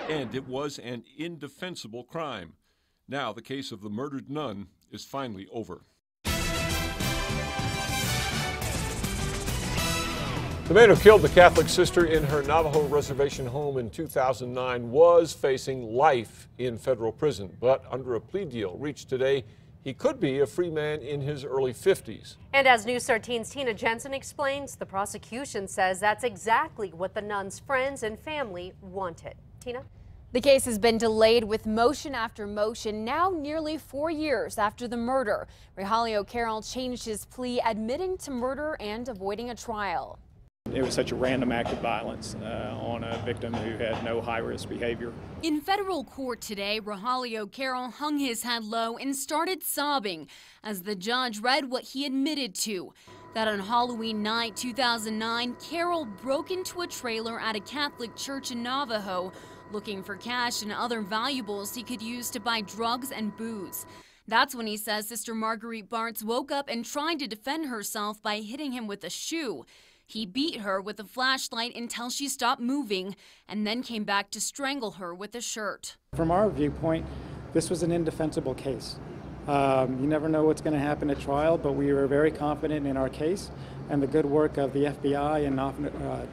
And it was an indefensible crime. Now the case of the murdered nun is finally over. The man who killed the Catholic sister in her Navajo Reservation home in 2009 was facing life in federal prison, but under a plea deal reached today, he could be a free man in his early 50s. And as News 13's Tina Jensen explains, the prosecution says that's exactly what the nun's friends and family wanted. Tina? The case has been delayed with motion after motion, now nearly 4 years after the murder. Carroll changed his plea, admitting to murder and avoiding a trial. It was such a random act of violence on a victim who had no high-risk behavior. In federal court today, Carroll hung his head low and started sobbing as the judge read what he admitted to. That on Halloween night 2009, Carroll broke into a trailer at a Catholic church in Navajo, looking for cash and other valuables he could use to buy drugs and booze. That's when he says Sister Marguerite Bartz woke up and tried to defend herself by hitting him with a shoe. He beat her with a flashlight until she stopped moving and then came back to strangle her with a shirt. From our viewpoint, this was an indefensible case. You never know what's going to happen at trial, but we were very confident in our case and the good work of the FBI and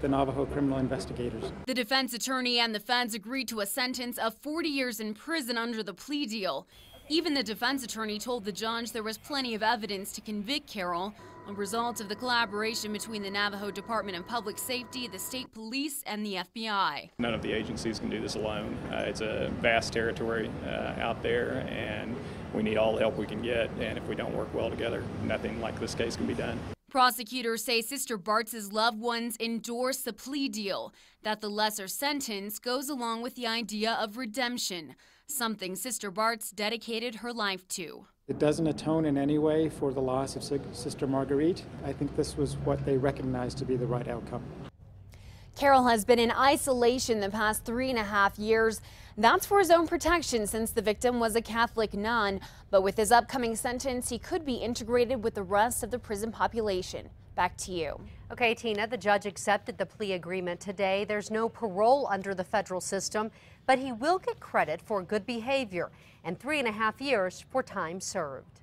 the Navajo criminal investigators. The defense attorney and the feds agreed to a sentence of 40 years in prison under the plea deal. Even the defense attorney told the judge there was plenty of evidence to convict Carroll, a result of the collaboration between the Navajo Department of Public Safety, the state police, and the FBI. None of the agencies can do this alone. It's a vast territory out there, and we need all the help we can get, and if we don't work well together, nothing like this case can be done. Prosecutors say Sister Bartz's loved ones endorse the plea deal, that the lesser sentence goes along with the idea of redemption, something Sister Bartz dedicated her life to. It doesn't atone in any way for the loss of Sister Marguerite. I think this was what they recognized to be the right outcome. Carroll has been in isolation the past 3.5 years. That's for his own protection since the victim was a Catholic nun. But with his upcoming sentence, he could be integrated with the rest of the prison population. Back to you. Okay, Tina, the judge accepted the plea agreement today. There's no parole under the federal system, but he will get credit for good behavior and 3.5 years for time served.